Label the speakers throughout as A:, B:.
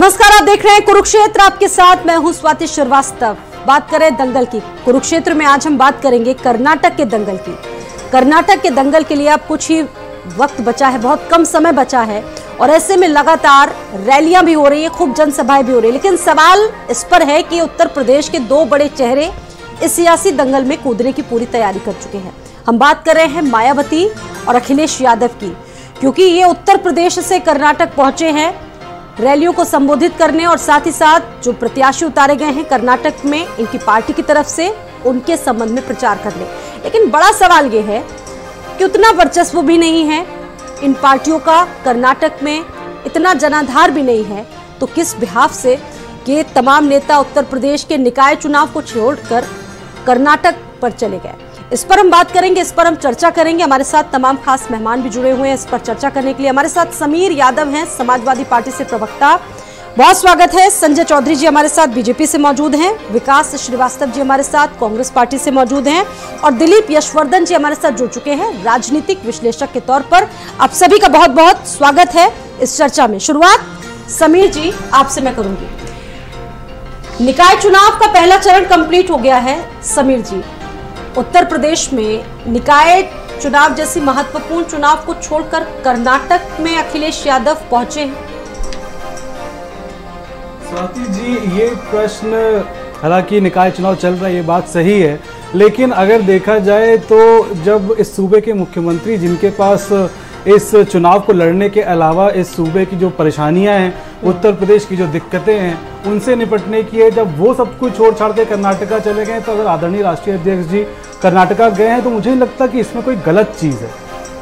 A: नमस्कार, आप देख रहे हैं कुरुक्षेत्र, आपके साथ मैं हूं स्वाति श्रीवास्तव। बात करें दंगल की, कुरुक्षेत्र में आज हम बात करेंगे कर्नाटक के दंगल की। कर्नाटक के दंगल के लिए अब कुछ ही वक्त बचा है, बहुत कम समय बचा है और ऐसे में लगातार रैलियां भी हो रही है, खूब जनसभाएं भी हो रही है। लेकिन सवाल इस पर है कि उत्तर प्रदेश के दो बड़े चेहरे इस सियासी दंगल में कूदने की पूरी तैयारी कर चुके हैं। हम बात कर रहे हैं मायावती और अखिलेश यादव की, क्योंकि ये उत्तर प्रदेश से कर्नाटक पहुंचे हैं रैलियों को संबोधित करने और साथ ही साथ जो प्रत्याशी उतारे गए हैं कर्नाटक में इनकी पार्टी की तरफ से, उनके संबंध में प्रचार करने। लेकिन बड़ा सवाल ये है कि उतना वर्चस्व भी नहीं है इन पार्टियों का, कर्नाटक में इतना जनाधार भी नहीं है, तो किस बिहाफ से ये तमाम नेता उत्तर प्रदेश के निकाय चुनाव को छोड़कर कर्नाटक पर चले गए। इस पर हम बात करेंगे, इस पर हम चर्चा करेंगे। हमारे साथ तमाम खास मेहमान भी जुड़े हुए हैं इस पर चर्चा करने के लिए। हमारे साथ समीर यादव हैं, समाजवादी पार्टी से प्रवक्ता, बहुत स्वागत है। संजय चौधरी जी हमारे साथ बीजेपी से मौजूद हैं, विकास श्रीवास्तव जी हमारे साथ कांग्रेस पार्टी से मौजूद हैं और दिलीप यशवर्धन जी हमारे साथ जुड़ चुके हैं राजनीतिक विश्लेषक के तौर पर। आप सभी का बहुत बहुत स्वागत है इस चर्चा में। शुरुआत समीर जी आपसे मैं करूंगी। निकाय चुनाव का पहला चरण कंप्लीट हो गया है। समीर जी, उत्तर प्रदेश में निकाय चुनाव जैसी महत्वपूर्ण चुनाव को छोड़कर कर्नाटक में अखिलेश यादव पहुंचे हैं।
B: स्वाति जी, ये प्रश्न, हालांकि निकाय चुनाव चल रहा है ये बात सही है, लेकिन अगर देखा जाए तो जब इस सूबे के मुख्यमंत्री, जिनके पास इस चुनाव को लड़ने के अलावा इस सूबे की जो परेशानियां हैं, उत्तर प्रदेश की जो दिक्कतें हैं, उनसे निपटने की है, जब वो सब कुछ छोड़ छाड़ के कर्नाटका चले गए, तो अगर आदरणीय राष्ट्रीय अध्यक्ष जी कर्नाटका गए हैं तो मुझे नहीं लगता कि इसमें कोई गलत चीज़ है।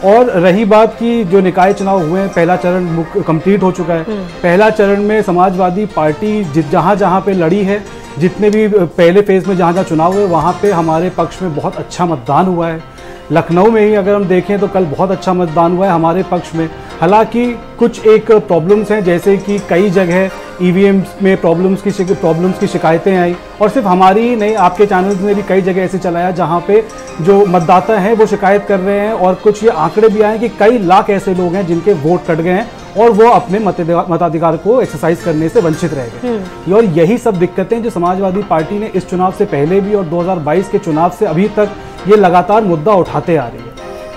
B: और रही बात की जो निकाय चुनाव हुए हैं, पहला चरण कंप्लीट हो चुका है। पहला चरण में समाजवादी पार्टी जहाँ जहाँ पे लड़ी है, जितने भी पहले फेज में जहाँ जहाँ चुनाव हुए वहाँ पे हमारे पक्ष में बहुत अच्छा मतदान हुआ है। लखनऊ में ही अगर हम देखें तो कल बहुत अच्छा मतदान हुआ है हमारे पक्ष में। हालांकि कुछ एक प्रॉब्लम्स हैं, जैसे कि कई जगह ईवीएम में प्रॉब्लम्स की शिकायतें आई, और सिर्फ हमारी ही नहीं, आपके चैनल्स ने भी कई जगह ऐसे चलाया जहां पे जो मतदाता हैं वो शिकायत कर रहे हैं, और कुछ ये आंकड़े भी आए कि कई लाख ऐसे लोग हैं जिनके वोट कट गए हैं और वो अपने मताधिकार को एक्सरसाइज करने से वंचित रह गए। और यही सब दिक्कतें जो समाजवादी पार्टी ने इस चुनाव से पहले भी और 2022 के चुनाव से अभी तक ये लगातार मुद्दा उठाते आ रही है।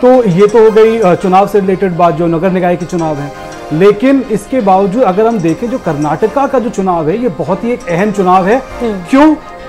B: तो ये तो हो गई चुनाव से रिलेटेड बात, जो नगर निकाय के चुनाव है। लेकिन इसके बावजूद अगर हम देखें, जो कर्नाटका का जो चुनाव है ये बहुत ही एक अहम चुनाव है।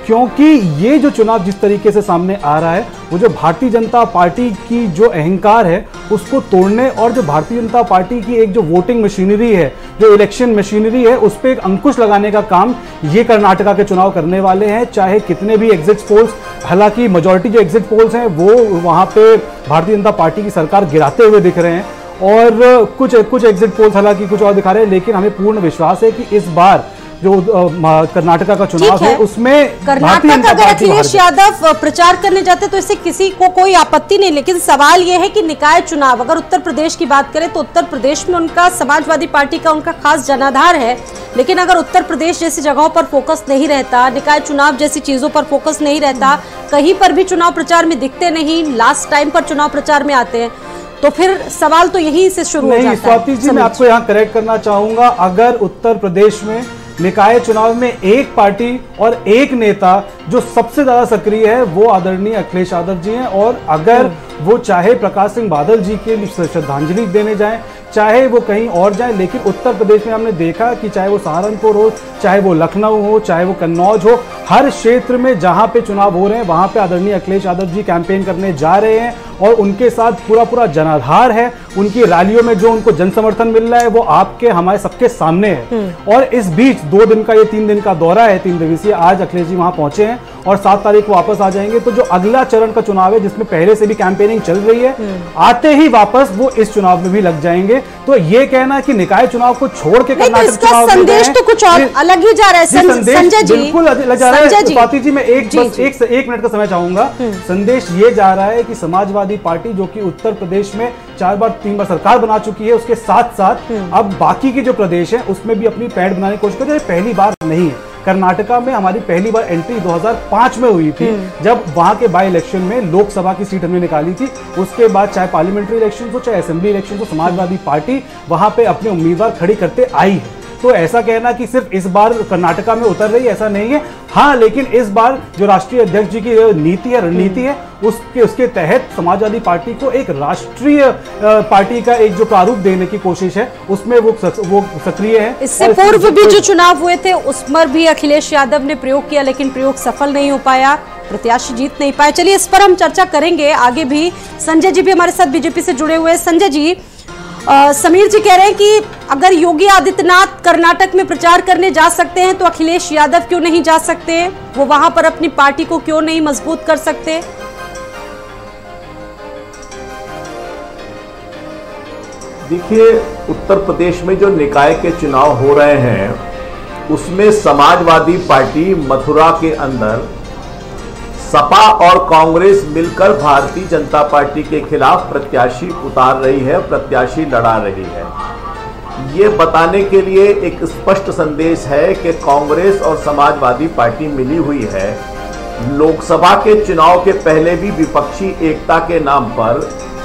B: क्योंकि ये जो चुनाव जिस तरीके से सामने आ रहा है, वो जो भारतीय जनता पार्टी की जो अहंकार है उसको तोड़ने, और जो भारतीय जनता पार्टी की एक जो वोटिंग मशीनरी है, जो इलेक्शन मशीनरी है, उस पर एक अंकुश लगाने का काम ये कर्नाटका के चुनाव करने वाले हैं। चाहे कितने भी एग्जिट पोल्स, हालांकि मेजॉरिटी जो एग्जिट पोल्स हैं वो वहाँ पे भारतीय जनता पार्टी की सरकार गिराते हुए दिख रहे हैं, और कुछ एग्जिट पोल्स हालांकि कुछ और दिखा रहे हैं। लेकिन हमें पूर्ण विश्वास है कि इस बार जो कर्नाटका का चुनाव है उसमें
A: कर्नाटक अगर अखिलेश यादव प्रचार करने जाते तो इससे किसी को कोई आपत्ति नहीं। लेकिन सवाल यह है कि निकाय चुनाव, अगर उत्तर प्रदेश की बात करें तो उत्तर प्रदेश में उनका समाजवादी पार्टी का उनका खास जनाधार है। लेकिन अगर उत्तर प्रदेश जैसी जगहों पर फोकस नहीं रहता, निकाय चुनाव जैसी चीजों पर फोकस नहीं रहता, कहीं पर भी चुनाव प्रचार में दिखते नहीं, लास्ट टाइम पर चुनाव प्रचार में आते हैं, तो फिर सवाल तो यही से शुरू हो जाता है।
B: स्वाति जी, मैं आपको यहाँ करेक्ट करना चाहूंगा। अगर उत्तर प्रदेश में निकाय चुनाव में एक पार्टी और एक नेता जो सबसे ज्यादा सक्रिय है वो आदरणीय अखिलेश यादव जी हैं, और अगर वो चाहे प्रकाश सिंह बादल जी के लिए श्रद्धांजलि देने जाएं, चाहे वो कहीं और जाए, लेकिन उत्तर प्रदेश में हमने देखा कि चाहे वो सहारनपुर हो, चाहे वो लखनऊ हो, चाहे वो कन्नौज हो, हर क्षेत्र में जहां पे चुनाव हो रहे हैं वहां पे आदरणीय अखिलेश यादव जी कैंपेन करने जा रहे हैं, और उनके साथ पूरा जनाधार है। उनकी रैलियों में जो उनको जन समर्थन मिल रहा है वो आपके हमारे सबके सामने है। और इस बीच 2 दिन का, ये 3 दिन का दौरा है, 3 दिवसीय, आज अखिलेश जी वहां पहुंचे हैं और 7 तारीख को वापस आ जाएंगे। तो जो अगला चरण का चुनाव है जिसमें पहले से भी कैंपेनिंग चल रही है, आते ही वापस वो इस चुनाव में भी लग जाएंगे। तो ये कहना कि निकाय चुनाव को छोड़ के कर्नाटक चुनाव में
A: संदेश तो कुछ और अलग ही जा रहा है। संजय जी,
B: बिल्कुल अलग जा रहा है। स्वाति जी, मैं एक मिनट का समय चाहूंगा। संदेश ये जा रहा है कि समाजवादी पार्टी, जो कि उत्तर प्रदेश में 3 बार सरकार बना चुकी है, उसके साथ साथ अब बाकी के जो प्रदेश है उसमें भी अपनी पैठ बनाने की कोशिश कर रही है। पहली बार नहीं है, कर्नाटका में हमारी पहली बार एंट्री 2005 में हुई थी, जब वहां के बाई इलेक्शन में लोकसभा की सीट हमने निकाली थी। उसके बाद चाहे पार्लियामेंट्री इलेक्शन हो, चाहे असेंबली इलेक्शन हो, समाजवादी पार्टी वहां पे अपने उम्मीदवार खड़ी करते आई है। तो ऐसा कहना कि सिर्फ इस बार कर्नाटका में उतर रही है ऐसा नहीं है। हाँ, लेकिन इस बार जो राष्ट्रीय अध्यक्ष जी की नीति है, रणनीति है, उसके तहत समाजवादी पार्टी को एक राष्ट्रीय पार्टी का एक जो प्रारूप देने की कोशिश है उसमें वो सक्रिय है।
A: इससे पूर्व भी जो चुनाव हुए थे उसमें भी अखिलेश यादव ने प्रयोग किया, लेकिन प्रयोग सफल नहीं हो पाया, प्रत्याशी जीत नहीं पाए। चलिए इस पर हम चर्चा करेंगे आगे भी। संजय जी भी हमारे साथ बीजेपी से जुड़े हुए हैं। संजय जी, समीर जी कह रहे हैं कि अगर योगी आदित्यनाथ कर्नाटक में प्रचार करने जा सकते हैं तो अखिलेश यादव क्यों नहीं जा सकते, वो वहां पर अपनी पार्टी को क्यों नहीं मजबूत कर सकते?
C: देखिए, उत्तर प्रदेश में जो निकाय के चुनाव हो रहे हैं उसमें समाजवादी पार्टी मथुरा के अंदर सपा और कांग्रेस मिलकर भारतीय जनता पार्टी के खिलाफ प्रत्याशी उतार रही है, प्रत्याशी लड़ा रही है। ये बताने के लिए एक स्पष्ट संदेश है कि कांग्रेस और समाजवादी पार्टी मिली हुई है। लोकसभा के चुनाव के पहले भी विपक्षी एकता के नाम पर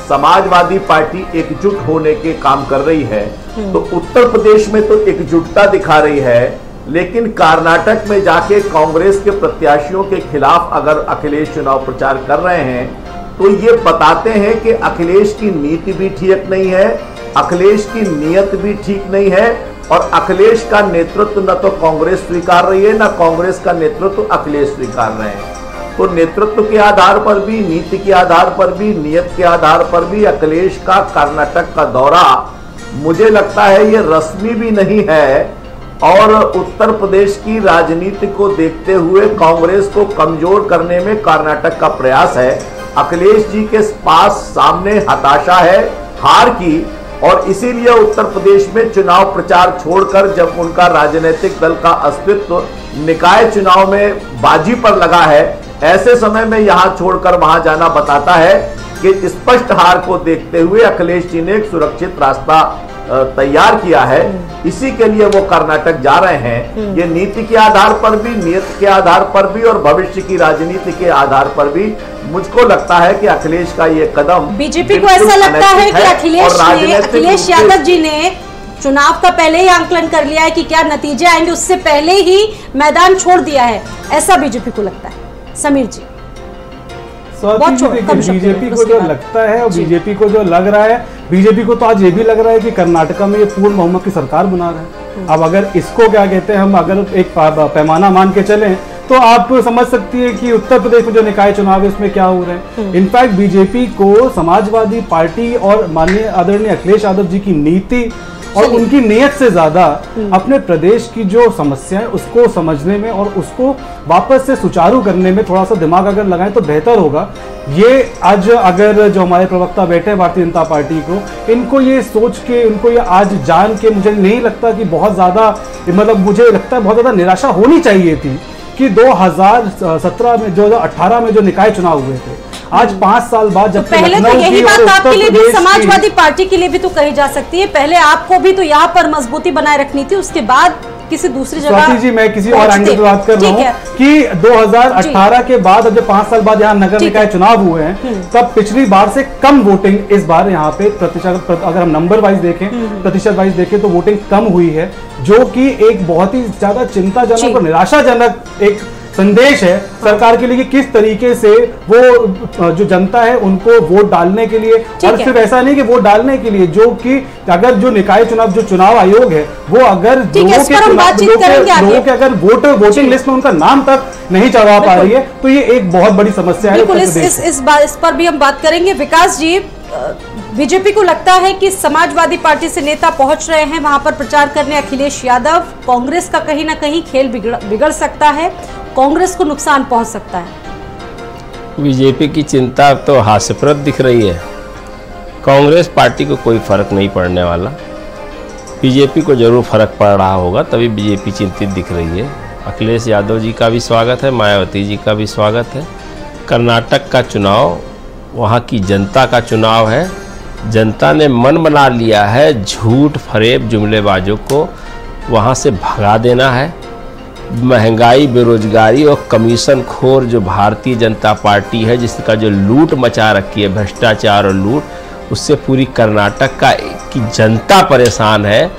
C: समाजवादी पार्टी एकजुट होने के काम कर रही है, तो उत्तर प्रदेश में तो एकजुटता दिखा रही है, लेकिन कर्नाटक में जाके कांग्रेस के प्रत्याशियों के खिलाफ अगर अखिलेश चुनाव प्रचार कर रहे हैं तो ये बताते हैं कि अखिलेश की नीति भी ठीक नहीं है, अखिलेश की नीयत भी ठीक नहीं है, और अखिलेश का नेतृत्व न तो कांग्रेस स्वीकार रही है, न कांग्रेस का नेतृत्व अखिलेश स्वीकार रहे हैं। तो नेतृत्व के आधार पर भी, नीति के आधार पर भी, नियत के आधार पर भी अखिलेश का कर्नाटक का दौरा मुझे लगता है ये रस्मी भी नहीं है, और उत्तर प्रदेश की राजनीति को देखते हुए कांग्रेस को कमजोर करने में कर्नाटक का प्रयास है। अखिलेश जी के पास सामने हताशा है हार की, और इसीलिए उत्तर प्रदेश में चुनाव प्रचार छोड़कर जब उनका राजनीतिक दल का अस्तित्व निकाय चुनाव में बाजी पर लगा है, ऐसे समय में यहां छोड़कर वहां जाना बताता है कि स्पष्ट हार को देखते हुए अखिलेश जी ने एक सुरक्षित रास्ता तैयार किया है, इसी के लिए वो कर्नाटक जा रहे हैं। ये नीति के आधार पर भी, नियत के आधार पर भी और भविष्य की राजनीति के आधार पर भी मुझको लगता है कि अखिलेश का ये कदम,
A: बीजेपी को ऐसा लगता है कि अखिलेश यादव जी ने चुनाव का पहले ही आंकलन कर लिया है कि क्या नतीजे आएंगे, उससे पहले ही मैदान छोड़ दिया है, ऐसा बीजेपी को लगता है। समीर जी,
B: बीजेपी को जो लगता है और बीजेपी को जो लग रहा है, बीजेपी को तो आज ये भी लग रहा है कि कर्नाटका में ये पूर्ण बहुमत की सरकार बना रहा है। अब अगर इसको क्या कहते हैं, हम अगर एक पैमाना मान के चलें तो आप समझ सकती है कि उत्तर प्रदेश में जो निकाय चुनाव है उसमें क्या हो रहा है। इनफैक्ट बीजेपी को समाजवादी पार्टी और माननीय आदरणीय अखिलेश यादव जी की नीति और उनकी नियत से ज्यादा अपने प्रदेश की जो समस्या है उसको समझने में और उसको वापस से सुचारू करने में थोड़ा सा दिमाग अगर लगाएं तो बेहतर होगा। ये आज अगर जो हमारे प्रवक्ता बैठे हैं भारतीय जनता पार्टी को, इनको ये सोच के, इनको ये आज जान के, मुझे नहीं लगता कि बहुत ज्यादा, मतलब मुझे लगता है बहुत ज्यादा निराशा होनी चाहिए थी कि 2017 में 2018 में जो निकाय चुनाव हुए थे, आज 5 साल बाद जब
A: पहले तो यही बात आपके लिए भी, समाजवादी पार्टी के लिए भी तो कही जा सकती है, पहले आपको भी तो यहाँ पर मजबूती बनाए रखनी थी, उसके बाद किसी दूसरी जगह।
B: जी, मैं किसी और एंगल पे बात कर रहा हूँ कि 2018 के बाद जब 5 साल बाद यहाँ नगर निकाय चुनाव हुए हैं, तब पिछली बार से कम वोटिंग इस बार यहाँ पे प्रतिशत, अगर हम नंबर वाइज देखें, प्रतिशत वाइज देखें तो वोटिंग कम हुई है, जो कि एक बहुत ही ज्यादा चिंताजनक और निराशाजनक एक संदेश है सरकार के लिए कि किस तरीके से वो जो जनता है उनको वोट डालने के लिए, और सिर्फ ऐसा नहीं कि वोट डालने के लिए, जो कि अगर जो निकाय चुनाव, जो चुनाव आयोग है वो अगर लोगों के अगर वोटिंग लिस्ट में उनका नाम तक नहीं चढ़ा पा रही है तो ये एक बहुत बड़ी समस्या है।
A: इस पर भी हम बात करेंगे। विकास जी, बीजेपी को लगता है कि समाजवादी पार्टी से नेता पहुंच रहे हैं वहां पर प्रचार करने अखिलेश यादव, कांग्रेस का कहीं ना कहीं खेल बिगड़ सकता है, कांग्रेस को नुकसान पहुंच सकता है।
D: बीजेपी की चिंता तो हास्यप्रद दिख रही है, कांग्रेस पार्टी को कोई फर्क नहीं पड़ने वाला, बीजेपी को जरूर फर्क पड़ रहा होगा, तभी बीजेपी चिंतित दिख रही है। अखिलेश यादव जी का भी स्वागत है, मायावती जी का भी स्वागत है। कर्नाटक का चुनाव वहाँ की जनता का चुनाव है, जनता ने मन बना लिया है झूठ फरेब जुमलेबाजों को वहाँ से भगा देना है। महंगाई, बेरोजगारी और कमीशन खोर जो भारतीय जनता पार्टी है, जिसका जो लूट मचा रखी है, भ्रष्टाचार और लूट, उससे पूरी कर्नाटक की जनता परेशान है।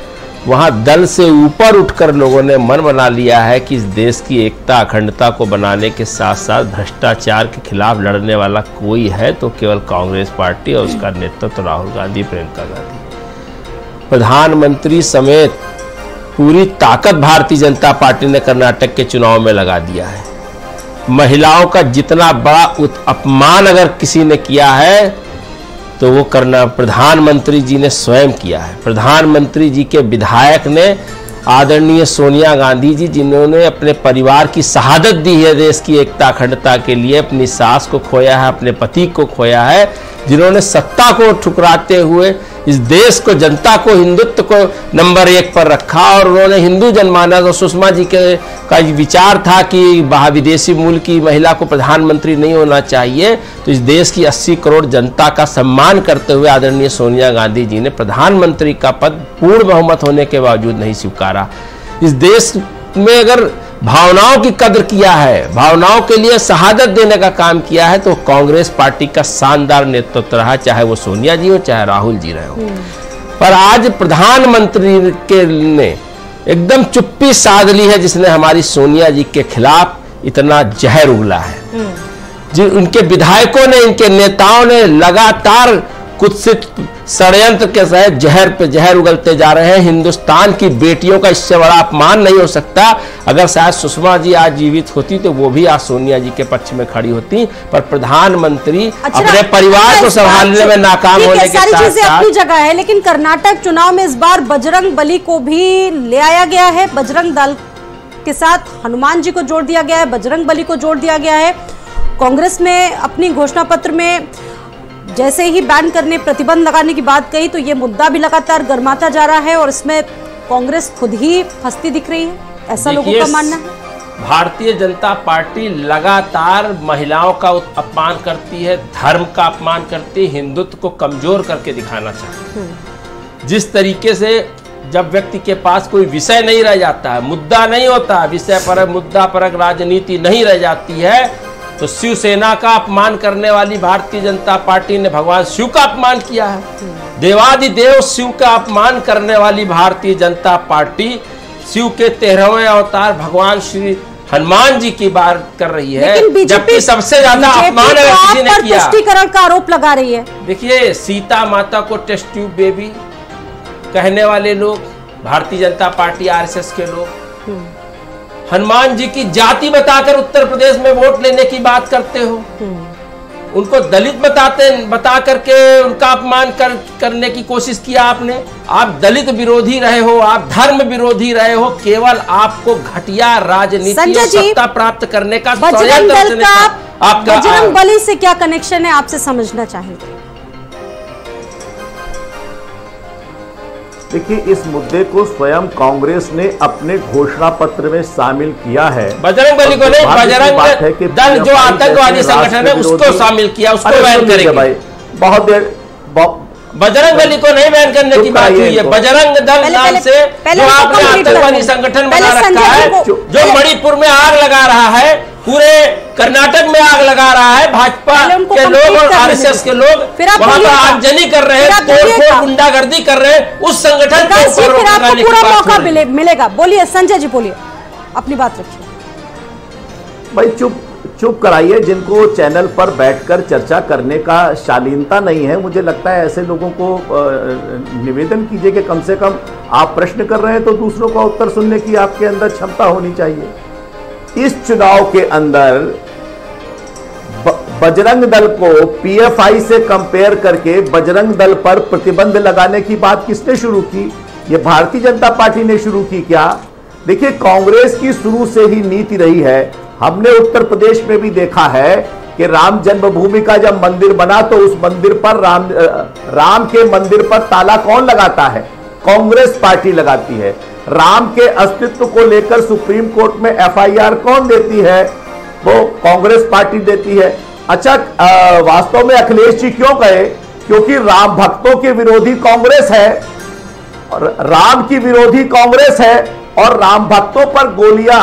D: वहाँ दल से ऊपर उठकर लोगों ने मन बना लिया है कि इस देश की एकता अखंडता को बनाने के साथ साथ भ्रष्टाचार के खिलाफ लड़ने वाला कोई है तो केवल कांग्रेस पार्टी और उसका नेतृत्व राहुल गांधी, प्रियंका गांधी। प्रधानमंत्री समेत पूरी ताकत भारतीय जनता पार्टी ने कर्नाटक के चुनाव में लगा दिया है। महिलाओं का जितना बड़ा अपमान अगर किसी ने किया है तो वो प्रधानमंत्री जी ने स्वयं किया है। प्रधानमंत्री जी के विधायक ने आदरणीय सोनिया गांधी जी, जिन्होंने अपने परिवार की शहादत दी है देश की एकता अखंडता के लिए, अपनी सास को खोया है, अपने पति को खोया है, जिन्होंने सत्ता को ठुकराते हुए इस देश को, जनता को, हिंदुत्व को नंबर 1 पर रखा और उन्होंने हिंदू जनमानस और सुषमा जी का विचार था कि विदेशी मूल की महिला को प्रधानमंत्री नहीं होना चाहिए। तो इस देश की 80 करोड़ जनता का सम्मान करते हुए आदरणीय सोनिया गांधी जी ने प्रधानमंत्री का पद पूर्ण बहुमत होने के बावजूद नहीं स्वीकारा। इस देश में अगर भावनाओं की कदर किया है, भावनाओं के लिए शहादत देने का काम किया है तो कांग्रेस पार्टी का शानदार नेतृत्व रहा, चाहे वो सोनिया जी हो चाहे राहुल जी रहे हो। पर आज प्रधानमंत्री के ने एकदम चुप्पी साध ली है, जिसने हमारी सोनिया जी के खिलाफ इतना जहर उगला है। जी उनके विधायकों ने, इनके नेताओं ने लगातार कुत्सित षड्यंत्र के तहत जहर पे जहर उगलते जा रहे हैं। हिंदुस्तान की बेटियों का इससे बड़ा अपमान नहीं हो सकता। अगर शायद सुषमा जी आज जीवित होती तो वो भी आज सोनिया जी के पक्ष में खड़ी होती, पर प्रधानमंत्री अपने परिवार को संभालने में नाकाम होने के साथ साथ
A: अपनी जगह है। लेकिन कर्नाटक चुनाव में इस बार बजरंग बली को भी ले आया गया है, बजरंग दल के साथ हनुमान जी को जोड़ दिया गया है, बजरंग बली को जोड़ दिया गया है। कांग्रेस ने अपनी घोषणा पत्र में जैसे ही बैन करने, प्रतिबंध लगाने की बात कही तो ये मुद्दा भी लगातार गर्माता जा रहा है और इसमें कांग्रेस खुद ही फंसती दिख रही है, ऐसा लोगों का मानना है।
D: भारतीय जनता पार्टी लगातार महिलाओं का अपमान करती है, धर्म का अपमान करती है, हिंदुत्व को कमजोर करके दिखाना चाहती है। जिस तरीके से जब व्यक्ति के पास कोई विषय नहीं रह जाता है, मुद्दा नहीं होता, विषय परक मुद्दा परक राजनीति नहीं रह जाती है, तो शिवसेना का अपमान करने वाली भारतीय जनता पार्टी ने भगवान शिव का अपमान किया है। देवादिदेव शिव का अपमान करने वाली भारतीय जनता पार्टी शिव के 13वें अवतार भगवान श्री हनुमान जी की बात कर रही है, जबकि सबसे ज्यादा अपमान अगर किसी ने किया,
A: तुष्टीकरण का आरोप लगा रही है।
D: देखिए, सीता माता को टेस्ट ट्यूब बेबी कहने वाले लोग भारतीय जनता पार्टी आरएसएस के लोग, हनुमान जी की जाति बताकर उत्तर प्रदेश में वोट लेने की बात करते हो, उनको दलित बता करके उनका अपमान करने की कोशिश किया आपने। आप दलित विरोधी रहे हो, आप धर्म विरोधी रहे हो, केवल आपको घटिया राजनीति और सत्ता प्राप्त करने का
A: बजरंग बली से क्या कनेक्शन है आपसे समझना चाहेंगे।
C: देखिए, इस मुद्दे को स्वयं कांग्रेस ने अपने घोषणा पत्र में शामिल किया है।
D: बजरंग बली को नहीं, बजरंग दल जो आतंकवादी संगठन है उसको शामिल किया, उसको बैन करेंगे भाई।
C: बहुत देर
D: बजरंग बली को नहीं बैन करने की बात हुई है। बजरंग दल नाम से जो आपने आतंकवादी संगठन बना रखा है, जो मणिपुर में आग लगा रहा है, पूरे कर्नाटक में आग लगा रहा है, भाजपा के लोग और आरएसएस के लोग वहां पर आगजनी कर रहे हैं, तोड़फोड़ गुंडागर्दी कर रहे हैं, उस संगठन को
A: पूरा मौका मिलेगा। बोलिए संजय जी, बोलिए, अपनी बात रखिए।
C: भाई चुप कराइए। जिनको चैनल पर बैठकर चर्चा करने का शालीनता नहीं है, मुझे लगता है ऐसे लोगों को निवेदन कीजिए कि कम से कम आप प्रश्न कर रहे हैं तो दूसरों का उत्तर सुनने की आपके अंदर क्षमता होनी चाहिए। इस चुनाव के अंदर बजरंग दल को पीएफआई से कंपेयर करके बजरंग दल पर प्रतिबंध लगाने की बात किसने शुरू की? ये भारतीय जनता पार्टी ने शुरू की क्या? देखिए, कांग्रेस की शुरू से ही नीति रही है, हमने उत्तर प्रदेश में भी देखा है कि राम जन्मभूमि का जब मंदिर बना तो उस मंदिर पर राम के मंदिर पर ताला कौन लगाता है? कांग्रेस पार्टी लगाती है। राम के अस्तित्व को लेकर सुप्रीम कोर्ट में एफआईआर कौन देती है? वो कांग्रेस पार्टी देती है। अच्छा, वास्तव में अखिलेश जी क्यों गए? क्योंकि राम भक्तों के विरोधी कांग्रेस है और राम की विरोधी कांग्रेस है और राम भक्तों पर गोलियां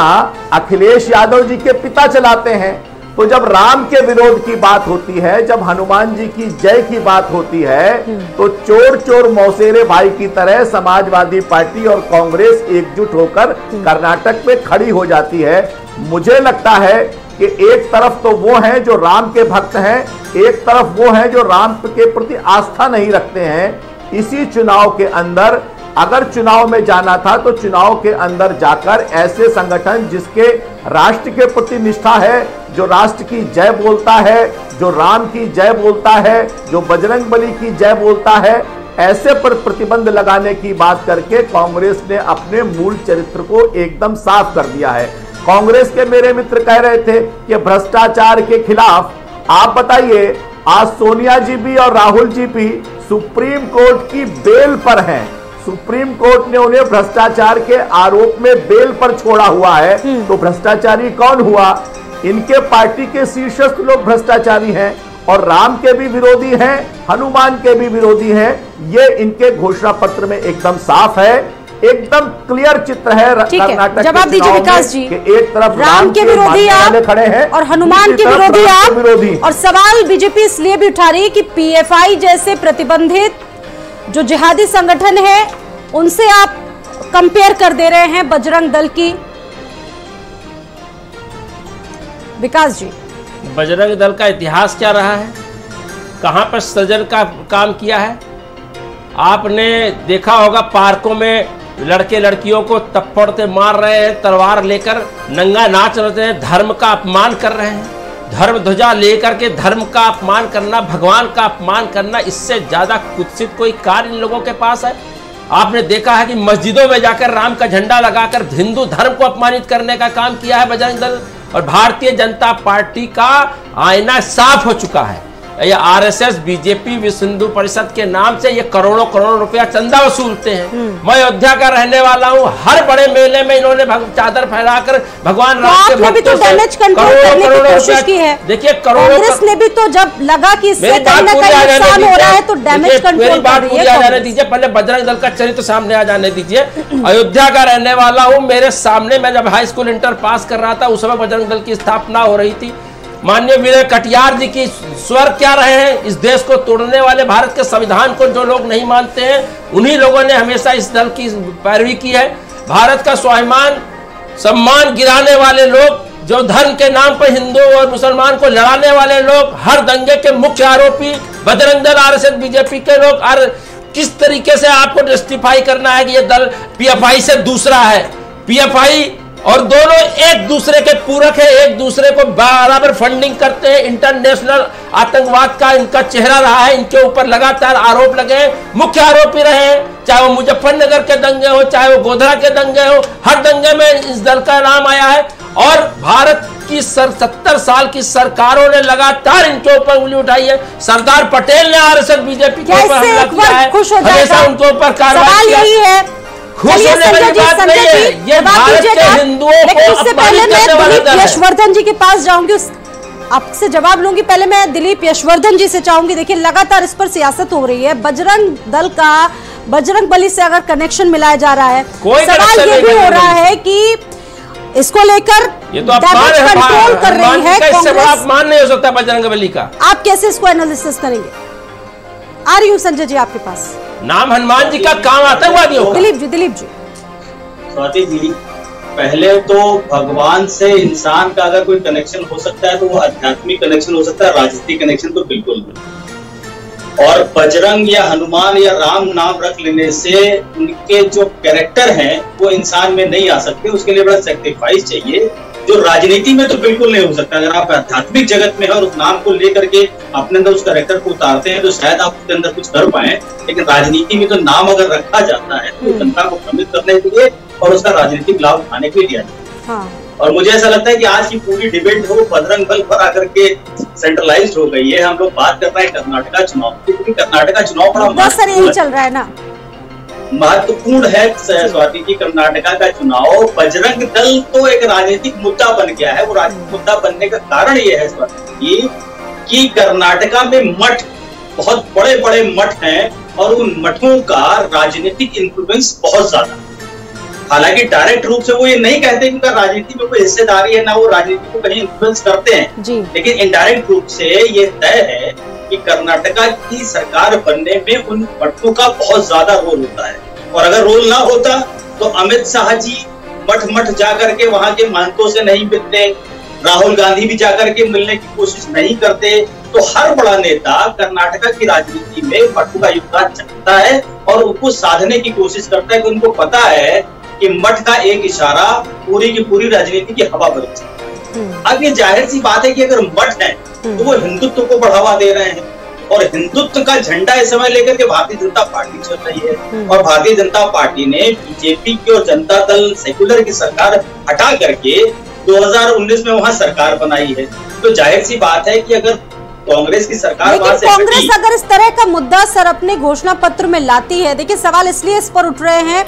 C: अखिलेश यादव जी के पिता चलाते हैं। तो जब राम के विरोध की बात होती है, जब हनुमान जी की जय की बात होती है, तो चोर चोर मौसेरे भाई की तरह समाजवादी पार्टी और कांग्रेस एकजुट होकर कर्नाटक में खड़ी हो जाती है। मुझे लगता है कि एक तरफ तो वो हैं जो राम के भक्त हैं, एक तरफ वो हैं जो राम के प्रति आस्था नहीं रखते हैं। इसी चुनाव के अंदर अगर चुनाव में जाना था तो चुनाव के अंदर जाकर ऐसे संगठन जिसके राष्ट्र के प्रति निष्ठा है, जो राष्ट्र की जय बोलता है, जो राम की जय बोलता है, जो बजरंगबली की जय बोलता है, ऐसे पर प्रतिबंध लगाने की बात करके कांग्रेस ने अपने मूल चरित्र को एकदम साफ कर दिया है। कांग्रेस के मेरे मित्र कह रहे थे कि भ्रष्टाचार के खिलाफ, आप बताइए आज सोनिया जी भी और राहुल जी भी सुप्रीम कोर्ट की बेल पर हैं। सुप्रीम कोर्ट ने उन्हें भ्रष्टाचार के आरोप में बेल पर छोड़ा हुआ है। तो भ्रष्टाचारी कौन हुआ? इनके पार्टी के शीर्षस्थ लोग भ्रष्टाचारी हैं और राम के भी विरोधी हैं, हनुमान के भी विरोधी हैं। ये इनके घोषणा पत्र में एकदम साफ है, एकदम क्लियर चित्र है कर्नाटक के
A: जवाब दीजिए विकास जी।
C: एक तरफ
A: राम के विरोधी आप खड़े हैं और हनुमान के विरोधी आप। और सवाल बीजेपी इसलिए भी उठा रही है कि पीएफआई जैसे प्रतिबंधित जो जिहादी संगठन है उनसे आप कंपेयर कर दे रहे हैं बजरंग दल की। विकास जी,
D: बजरंग दल का इतिहास क्या रहा है, कहां पर सृजन का काम किया है? आपने देखा होगा पार्कों में लड़के लड़कियों को थप्पड़ से मार रहे हैं, तलवार लेकर नंगा नाच रहे हैं, धर्म का अपमान कर रहे हैं। धर्म ध्वजा लेकर के धर्म का अपमान करना, भगवान का अपमान करना, इससे ज्यादा कुत्सित कोई कार्य इन लोगों के पास है? आपने देखा है कि मस्जिदों में जाकर राम का झंडा लगाकर हिंदू धर्म को अपमानित करने का काम किया है बजरंग दल। और भारतीय जनता पार्टी का आईना साफ हो चुका है। ये आरएसएस, बीजेपी, विश्व हिंदू परिषद के नाम से ये करोड़ों करोड़ रुपया चंदा वसूलते हैं। मैं अयोध्या का रहने वाला हूँ, हर बड़े मेले में इन्होंने चादर फैलाकर भगवान राम के भक्तों से करोड़ों कोशिश की है। देखिए करोड़ों,
A: कांग्रेस ने भी तो जब लगा कि इससे कहीं ना कहीं नुकसान हो रहा है तो डैमेज कंट्रोल
D: बात पूरी आ जाने दीजिए, पहले बजरंग दल का चरित्र सामने आ जाने दीजिए। अयोध्या का रहने वाला हूँ, मेरे सामने मैं जब हाई स्कूल इंटर पास कर रहा था उस समय बजरंग दल की स्थापना हो रही थी। माननीय विनय कटियार जी की स्वर क्या रहे हैं? इस देश को तोड़ने वाले, भारत के संविधान को जो लोग नहीं मानते हैं, उन्हीं लोगों ने हमेशा इस दल की पैरवी की है। भारत का स्वाभिमान सम्मान गिराने वाले लोग, जो धर्म के नाम पर हिंदू और मुसलमान को लड़ाने वाले लोग, हर दंगे के मुख्य आरोपी बजरंग दल, आरएसएस, बीजेपी के लोग। और किस तरीके से आपको जस्टिफाई करना है कि ये दल पीएफआई से दूसरा है? पीएफआई और दोनों एक दूसरे के पूरक है, एक दूसरे को बराबर फंडिंग करते हैं। इंटरनेशनल आतंकवाद का इनका चेहरा रहा है, इनके ऊपर लगातार आरोप लगे हैं, मुख्य आरोपी रहे हैं। चाहे वो मुजफ्फरनगर के दंगे हो, चाहे वो गोधरा के दंगे हो, हर दंगे में इस दल का नाम आया है। और भारत की 70 साल की सरकारों ने लगातार इनके ऊपर उंगली उठाई है। सरदार पटेल ने आरएसएस, बीजेपी के ऊपर हमला किया है, हमेशा उनके ऊपर कार्रवाई की है। खुश होने वाली बात नहीं है, ये भारत के हिंदुओं को अपमानित करने वाला दल है।
A: यशवर्धन जी के पास जाऊंगी, आपसे जवाब लूंगी। पहले मैं दिलीप यशवर्धन जी से चाहूंगी। देखिए लगातार इस पर सियासत हो रही है, बजरंग दल का बजरंग बली से अगर कनेक्शन मिलाया जा रहा है, सवाल ये भी हो रहा है कि इसको लेकर
D: ये तो अपमान
A: कंट्रोल कर रही है
D: कांग्रेस। अपमान नहीं हो सकता बजरंग बली का।
A: आप कैसे इसको एनालिसिस करेंगे? आ रही हूँ संजय जी आपके पास।
D: नाम हनुमान जी का काम आतंकवादियों का।
A: दिलीप जी
E: स्वाति जी, पहले तो भगवान से इंसान का अगर कोई कनेक्शन हो सकता है तो वो आध्यात्मिक कनेक्शन हो सकता है, राजनीतिक कनेक्शन तो बिल्कुल नहीं। और बजरंग या हनुमान या राम नाम रख लेने से उनके जो कैरेक्टर हैं वो इंसान में नहीं आ सकते, उसके लिए बड़ा सेक्रीफाइस चाहिए, जो राजनीति में तो बिल्कुल नहीं हो सकता। अगर आप आध्यात्मिक जगत में है और उस नाम को लेकर के अपने अंदर उस कैरेक्टर को उतारते हैं तो शायद आप उसके अंदर कुछ कर पाए, लेकिन राजनीति में तो नाम अगर रखा जाता है तो जनता को भ्रमित करने के लिए और उसका राजनीतिक लाभ उठाने के लिए दिया जाता है। और मुझे ऐसा लगता है कि आज की पूरी डिबेट हो बजरंग दल पर आकर के सेंट्रलाइज्ड हो गई है। हम लोग बात कर रहे हैं कर्नाटक चुनाव की, क्योंकि कर्नाटक चुनाव बड़ा
A: चल रहा है ना,
E: महत्वपूर्ण है। स्वाति जी, कर्नाटका का चुनाव बजरंग दल तो एक राजनीतिक मुद्दा बन गया है। वो राजनीतिक मुद्दा बनने का कारण ये है स्वाति जी कि कर्नाटका में मठ, बहुत बड़े बड़े मठ हैं और उन मठों का राजनीतिक इन्फ्लुएंस बहुत ज्यादा। हालांकि डायरेक्ट रूप से वो ये नहीं कहते कि उनका राजनीति में कोई हिस्सेदारी है, ना वो राजनीति को कहीं इन्फ्लुएंस करते हैं
A: जी।
E: लेकिन इनडायरेक्ट रूप से ये तय है कि कर्नाटका की सरकार बनने में उन मठों का बहुत ज्यादा रोल होता है। और अगर रोल ना होता तो अमित शाह जी मठ जाकर के वहां के महंतों से नहीं मिलते, राहुल गांधी भी जाकर के मिलने की कोशिश नहीं करते। तो हर बड़ा नेता कर्नाटका की राजनीति में मठों का योगदान चाहता है और उनको साधने की कोशिश करता है कि उनको पता है कि मठ का एक इशारा पूरी की पूरी राजनीति की हवा बदल सकता है। अब ये जाहिर सी बात है कि अगर मठ है तो वो हिंदुत्व को बढ़ावा दे रहे हैं और हिंदुत्व का झंडा इस समय लेकर के भारतीय जनता पार्टी चल रही है। और भारतीय जनता पार्टी ने बीजेपी की और जनता दल सेक्युलर की सरकार हटा करके 2019 में वहां सरकार बनाई है। तो जाहिर सी बात है कि अगर कांग्रेस की सरकार,
A: लेकिन कांग्रेस अगर इस तरह का मुद्दा सर अपने घोषणा पत्र में लाती है, देखिए सवाल इसलिए इस पर उठ रहे हैं,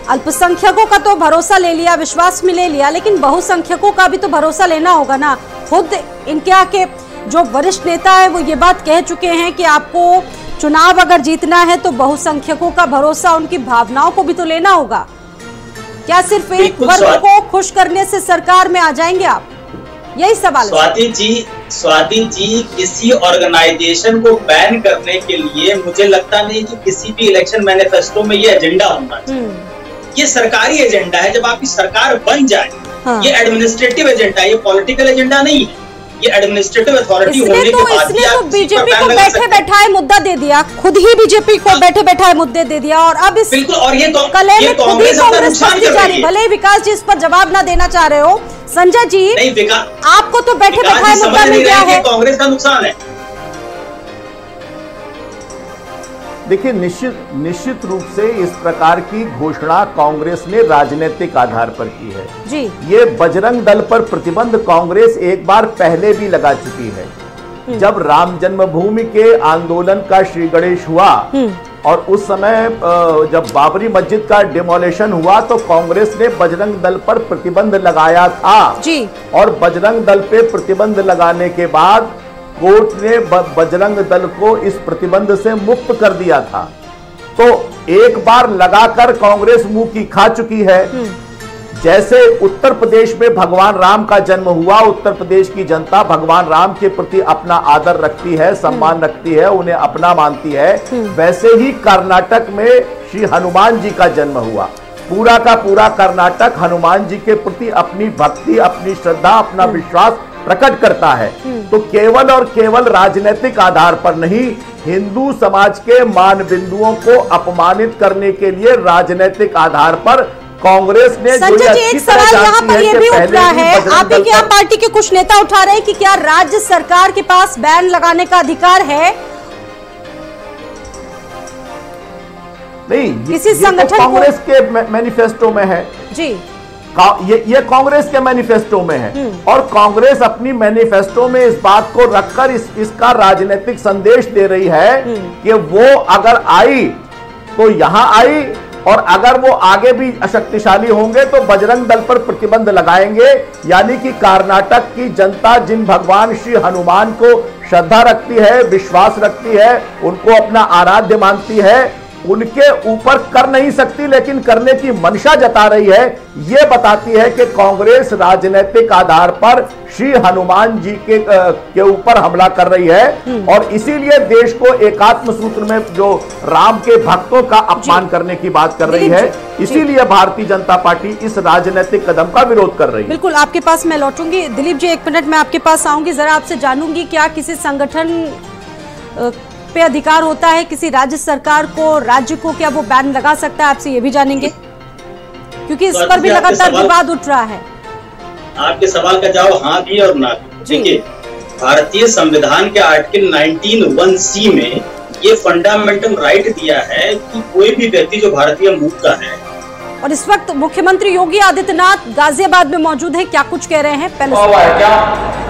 A: अल्पसंख्यकों का तो भरोसा ले लिया, विश्वास में ले लिया, लेकिन बहुसंख्यकों का भी तो भरोसा लेना होगा ना। खुद इनके आके जो वरिष्ठ नेता है वो ये बात कह चुके हैं कि आपको चुनाव अगर जीतना है तो बहुसंख्यकों का भरोसा, उनकी भावनाओं को भी तो लेना होगा। क्या सिर्फ एक वर्ग को खुश करने से सरकार में आ जाएंगे आप? यही सवाल है।
E: स्वाति जी किसी ऑर्गेनाइजेशन को बैन करने के लिए मुझे लगता नहीं कि किसी भी इलेक्शन मैनिफेस्टो में ये एजेंडा होना चाहिए। ये सरकारी एजेंडा है, जब आपकी सरकार बन जाए। हाँ। ये एडमिनिस्ट्रेटिव एजेंडा है, ये पॉलिटिकल एजेंडा नहीं है। ये एडमिनिस्ट्रेटिव अथॉरिटी होने के बाद
A: इसने तो बीजेपी को बैठे बैठाए मुद्दा दे दिया, खुद ही बीजेपी को बैठे बैठाए मुद्दे दे दिया। और अब इस
E: बिल्कुल, और ये
A: कांग्रेस भले विकास जी इस पर जवाब ना देना चाह रहे हो, संजय जी आपको तो बैठे बैठाए मुद्दा मिल गया है,
E: कांग्रेस का नुकसान है।
C: देखिए, निश्चित रूप से इस प्रकार की घोषणा कांग्रेस ने राजनीतिक आधार पर की है
A: जी।
C: ये बजरंग दल पर प्रतिबंध कांग्रेस एक बार पहले भी लगा चुकी है। जब राम जन्मभूमि के आंदोलन का श्री गणेश हुआ और उस समय जब बाबरी मस्जिद का डिमोलिशन हुआ तो कांग्रेस ने बजरंग दल पर प्रतिबंध लगाया था
A: जी।
C: और बजरंग दल पे प्रतिबंध लगाने के बाद कोर्ट ने बजरंग दल को इस प्रतिबंध से मुक्त कर दिया था। तो एक बार लगाकर कांग्रेस मुंह की खा चुकी है। जैसे उत्तर प्रदेश में भगवान राम का जन्म हुआ, उत्तर प्रदेश की जनता भगवान राम के प्रति अपना आदर रखती है, सम्मान रखती है, उन्हें अपना मानती है। वैसे ही कर्नाटक में श्री हनुमान जी का जन्म हुआ। पूरा का पूरा कर्नाटक हनुमान जी के प्रति अपनी भक्ति, अपनी श्रद्धा, अपना विश्वास प्रकट करता है। तो केवल और केवल राजनीतिक आधार पर नहीं, हिंदू समाज के मान बिंदुओं को अपमानित करने के लिए राजनीतिक आधार पर कांग्रेस ने
A: संजय जी एक सवाल यहाँ पर ये भी उठ रहा है, आप ही क्या पार्टी के कुछ नेता उठा रहे हैं कि क्या राज्य सरकार के पास बैन लगाने का अधिकार है?
C: नहीं,
A: किसी संगठन
C: कांग्रेस के मैनिफेस्टो में है
A: जी।
C: ये कांग्रेस के मैनिफेस्टो में है और कांग्रेस अपनी मैनिफेस्टो में इस बात को रखकर इसका राजनीतिक संदेश दे रही है कि वो अगर आई तो यहां आई और अगर वो आगे भी अशक्तिशाली होंगे तो बजरंग दल पर प्रतिबंध लगाएंगे। यानी कि कर्नाटक की जनता जिन भगवान श्री हनुमान को श्रद्धा रखती है, विश्वास रखती है, उनको अपना आराध्य मानती है, उनके ऊपर कर नहीं सकती लेकिन करने की मंशा जता रही है। यह बताती है कि कांग्रेस राजनीतिक आधार पर श्री हनुमान जी के ऊपर हमला कर रही है और इसीलिए देश को एकात्म सूत्र में जो राम के भक्तों का अपमान करने की बात कर रही है। इसीलिए भारतीय जनता पार्टी इस राजनीतिक कदम का विरोध कर रही है।
A: बिल्कुल, आपके पास मैं लौटूंगी। दिलीप जी एक मिनट में आपके पास आऊंगी, जरा आपसे जानूंगी क्या किसी संगठन पे अधिकार होता है, किसी राज्य सरकार को, राज्य को क्या वो बैन लगा सकता है? आपसे ये भी जानेंगे क्योंकि इस पर भी लगातार विवाद उठ रहा है।
E: आपके सवाल का जवाब हाँ भी और ना भी। देखिए, भारतीय संविधान के आर्टिकल 19(1)(c) में ये फंडामेंटल राइट दिया है कि कोई भी व्यक्ति जो भारतीय मूल का है।
A: और इस वक्त मुख्यमंत्री योगी आदित्यनाथ गाजियाबाद में मौजूद है, क्या कुछ कह रहे हैं पहले?